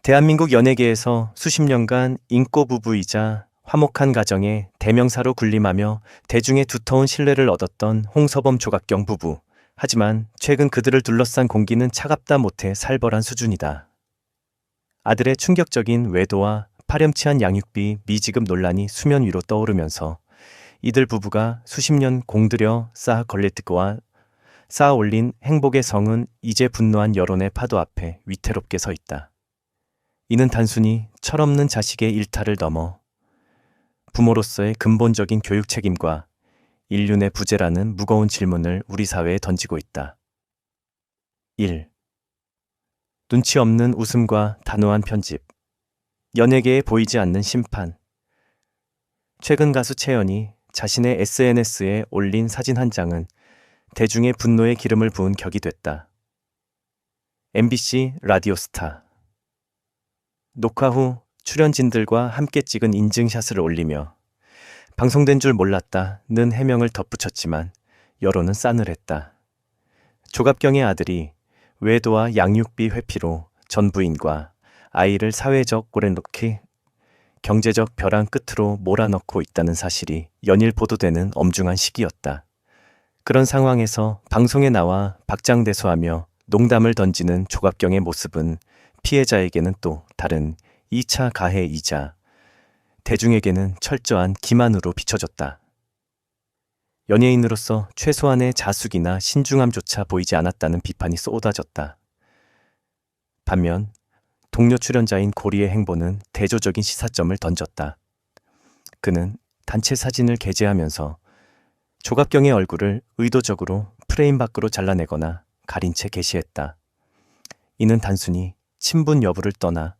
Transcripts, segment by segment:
대한민국 연예계에서 수십 년간 인꼬 부부이자 화목한 가정의 대명사로 군림하며 대중의 두터운 신뢰를 얻었던 홍서범 조갑경 부부. 하지만 최근 그들을 둘러싼 공기는 차갑다 못해 살벌한 수준이다. 아들의 충격적인 외도와 파렴치한 양육비 미지급 논란이 수면 위로 떠오르면서 이들 부부가 수십 년 공들여 쌓아 걸레뜨거와 쌓아 올린 행복의 성은 이제 분노한 여론의 파도 앞에 위태롭게 서 있다. 이는 단순히 철없는 자식의 일탈을 넘어 부모로서의 근본적인 교육 책임과 인륜의 부재라는 무거운 질문을 우리 사회에 던지고 있다. 1. 눈치 없는 웃음과 단호한 편집. 연예계에 보이지 않는 심판. 최근 가수 채연이 자신의 SNS에 올린 사진 한 장은 대중의 분노에 기름을 부은 격이 됐다. MBC 라디오스타. 녹화 후 출연진들과 함께 찍은 인증샷을 올리며 방송된 줄 몰랐다는 해명을 덧붙였지만 여론은 싸늘했다. 조갑경의 아들이 외도와 양육비 회피로 전 부인과 아이를 사회적 고래놓기 경제적 벼랑 끝으로 몰아넣고 있다는 사실이 연일 보도되는 엄중한 시기였다. 그런 상황에서 방송에 나와 박장대소하며 농담을 던지는 조갑경의 모습은 피해자에게는 또 다른 2차 가해이자 대중에게는 철저한 기만으로 비춰졌다. 연예인으로서 최소한의 자숙이나 신중함조차 보이지 않았다는 비판이 쏟아졌다. 반면 동료 출연자인 고리의 행보는 대조적인 시사점을 던졌다. 그는 단체 사진을 게재하면서 조갑경의 얼굴을 의도적으로 프레임 밖으로 잘라내거나 가린 채 게시했다. 이는 단순히 친분 여부를 떠나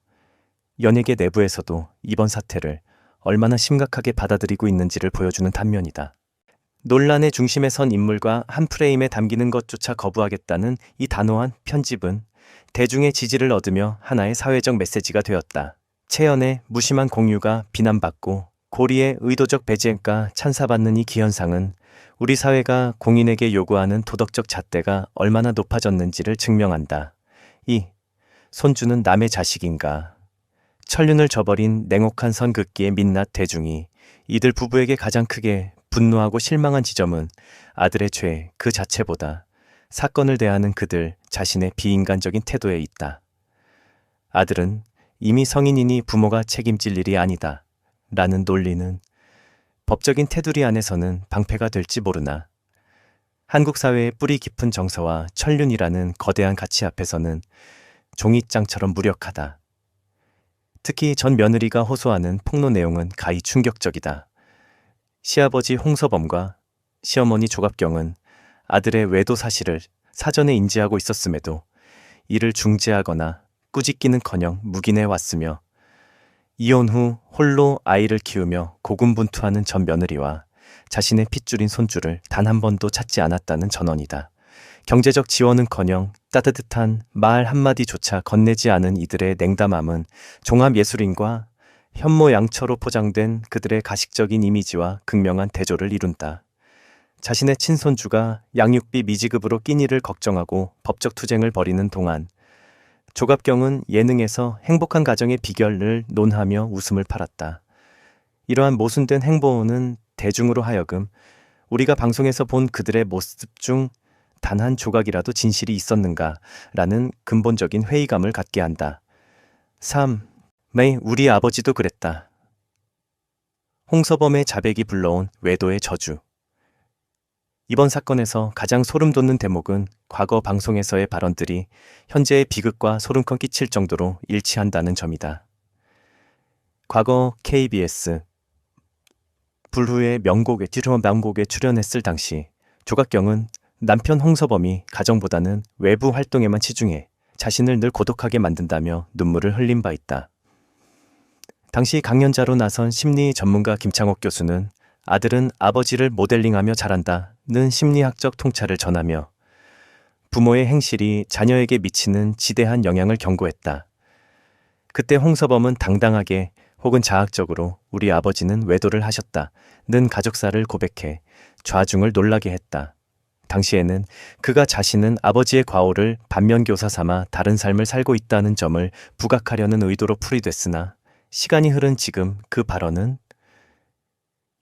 연예계 내부에서도 이번 사태를 얼마나 심각하게 받아들이고 있는지를 보여주는 단면이다. 논란의 중심에 선 인물과 한 프레임에 담기는 것조차 거부하겠다는 이 단호한 편집은 대중의 지지를 얻으며 하나의 사회적 메시지가 되었다. 채연의 무심한 공유가 비난받고 고리의 의도적 배제가 찬사받는 이 기현상은 우리 사회가 공인에게 요구하는 도덕적 잣대가 얼마나 높아졌는지를 증명한다. 이 손주는 남의 자식인가? 천륜을 저버린 냉혹한 선긋기의 민낯 대중이 이들 부부에게 가장 크게 분노하고 실망한 지점은 아들의 죄 그 자체보다 사건을 대하는 그들 자신의 비인간적인 태도에 있다. 아들은 이미 성인이니 부모가 책임질 일이 아니다 라는 논리는 법적인 테두리 안에서는 방패가 될지 모르나 한국 사회의 뿌리 깊은 정서와 천륜이라는 거대한 가치 앞에서는 종이장처럼 무력하다. 특히 전 며느리가 호소하는 폭로 내용은 가히 충격적이다. 시아버지 홍서범과 시어머니 조갑경은 아들의 외도 사실을 사전에 인지하고 있었음에도 이를 중재하거나 꾸짖기는커녕 묵인해 왔으며 이혼 후 홀로 아이를 키우며 고군분투하는 전 며느리와 자신의 핏줄인 손주를 단 한 번도 찾지 않았다는 전언이다. 경제적 지원은커녕 따뜻한 말 한마디조차 건네지 않은 이들의 냉담함은 종합예술인과 현모양처로 포장된 그들의 가식적인 이미지와 극명한 대조를 이룬다. 자신의 친손주가 양육비 미지급으로 끼니를 걱정하고 법적 투쟁을 벌이는 동안 조갑경은 예능에서 행복한 가정의 비결을 논하며 웃음을 팔았다. 이러한 모순된 행보는 대중으로 하여금 우리가 방송에서 본 그들의 모습 중 단 한 조각이라도 진실이 있었는가 라는 근본적인 회의감을 갖게 한다. 3. 우리 아버지도 그랬다. 홍서범의 자백이 불러온 외도의 저주. 이번 사건에서 가장 소름 돋는 대목은 과거 방송에서의 발언들이 현재의 비극과 소름껏 끼칠 정도로 일치한다는 점이다. 과거 KBS 불후의 명곡에 출연했을 당시 조갑경은 남편 홍서범이 가정보다는 외부 활동에만 치중해 자신을 늘 고독하게 만든다며 눈물을 흘린 바 있다. 당시 강연자로 나선 심리 전문가 김창옥 교수는 아들은 아버지를 모델링하며 자란다는 심리학적 통찰을 전하며 부모의 행실이 자녀에게 미치는 지대한 영향을 경고했다. 그때 홍서범은 당당하게 혹은 자학적으로 우리 아버지는 외도를 하셨다는 가족사를 고백해 좌중을 놀라게 했다. 당시에는 그가 자신은 아버지의 과오를 반면교사 삼아 다른 삶을 살고 있다는 점을 부각하려는 의도로 풀이됐으나 시간이 흐른 지금 그 발언은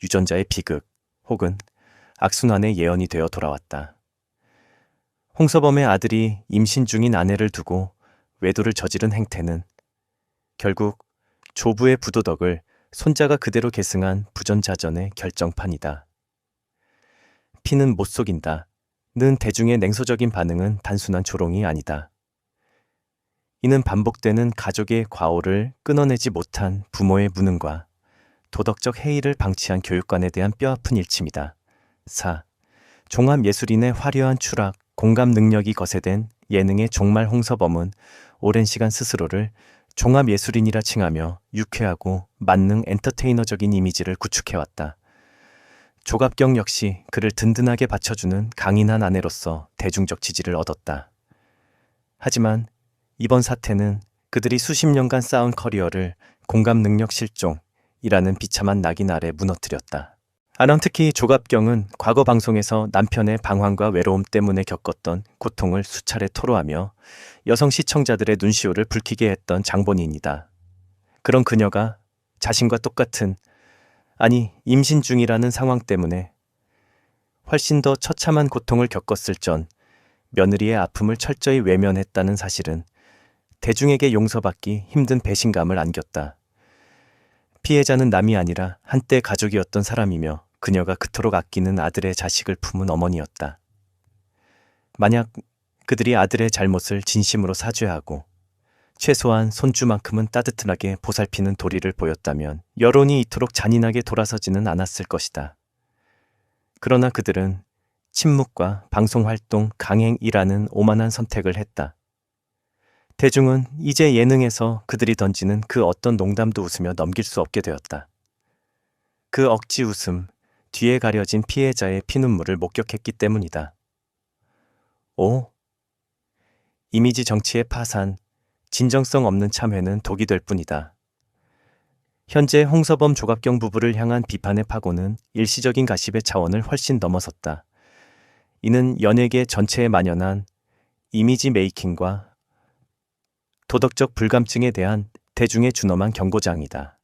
유전자의 비극 혹은 악순환의 예언이 되어 돌아왔다. 홍서범의 아들이 임신 중인 아내를 두고 외도를 저지른 행태는 결국 조부의 부도덕을 손자가 그대로 계승한 부전자전의 결정판이다. 피는 못 속인다. 는 대중의 냉소적인 반응은 단순한 조롱이 아니다. 이는 반복되는 가족의 과오를 끊어내지 못한 부모의 무능과 도덕적 해이를 방치한 교육관에 대한 뼈아픈 일침이다. 4. 종합예술인의 화려한 추락, 공감 능력이 거세된 예능의 종말 홍서범은 오랜 시간 스스로를 종합예술인이라 칭하며 유쾌하고 만능 엔터테이너적인 이미지를 구축해왔다. 조갑경 역시 그를 든든하게 받쳐주는 강인한 아내로서 대중적 지지를 얻었다. 하지만 이번 사태는 그들이 수십 년간 쌓은 커리어를 공감 능력 실종이라는 비참한 낙인 아래 무너뜨렸다. 특히 조갑경은 과거 방송에서 남편의 방황과 외로움 때문에 겪었던 고통을 수차례 토로하며 여성 시청자들의 눈시울을 붉히게 했던 장본인이다. 그런 그녀가 자신과 똑같은 임신 중이라는 상황 때문에 훨씬 더 처참한 고통을 겪었을 전 며느리의 아픔을 철저히 외면했다는 사실은 대중에게 용서받기 힘든 배신감을 안겼다. 피해자는 남이 아니라 한때 가족이었던 사람이며 그녀가 그토록 아끼는 아들의 자식을 품은 어머니였다. 만약 그들이 아들의 잘못을 진심으로 사죄하고 최소한 손주만큼은 따뜻하게 보살피는 도리를 보였다면 여론이 이토록 잔인하게 돌아서지는 않았을 것이다. 그러나 그들은 침묵과 방송활동 강행이라는 오만한 선택을 했다. 대중은 이제 예능에서 그들이 던지는 그 어떤 농담도 웃으며 넘길 수 없게 되었다. 그 억지 웃음, 뒤에 가려진 피해자의 피눈물을 목격했기 때문이다. 5. 이미지 정치의 파산, 진정성 없는 참회는 독이 될 뿐이다. 현재 홍서범 조갑경 부부를 향한 비판의 파고는 일시적인 가십의 차원을 훨씬 넘어섰다. 이는 연예계 전체에 만연한 이미지 메이킹과 도덕적 불감증에 대한 대중의 준엄한 경고장이다.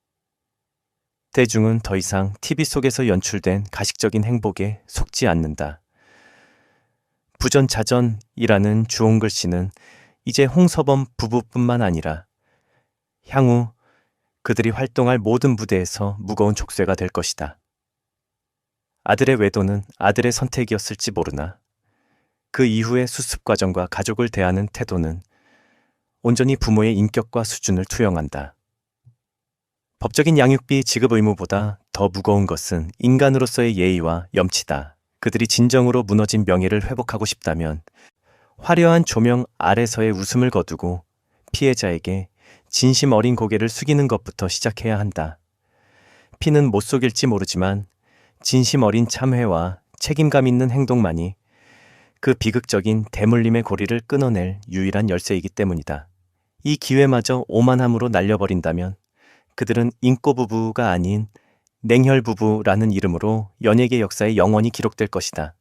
대중은 더 이상 TV 속에서 연출된 가식적인 행복에 속지 않는다. 부전자전이라는 주홍글씨는 이제 홍서범 부부뿐만 아니라 향후 그들이 활동할 모든 무대에서 무거운 족쇄가 될 것이다. 아들의 외도는 아들의 선택이었을지 모르나 그 이후의 수습 과정과 가족을 대하는 태도는 온전히 부모의 인격과 수준을 투영한다. 법적인 양육비 지급 의무보다 더 무거운 것은 인간으로서의 예의와 염치다. 그들이 진정으로 무너진 명예를 회복하고 싶다면 화려한 조명 아래서의 웃음을 거두고 피해자에게 진심 어린 고개를 숙이는 것부터 시작해야 한다. 피는 못 속일지 모르지만 진심 어린 참회와 책임감 있는 행동만이 그 비극적인 대물림의 고리를 끊어낼 유일한 열쇠이기 때문이다. 이 기회마저 오만함으로 날려버린다면 그들은 인꼬부부가 아닌 냉혈부부라는 이름으로 연예계 역사에 영원히 기록될 것이다.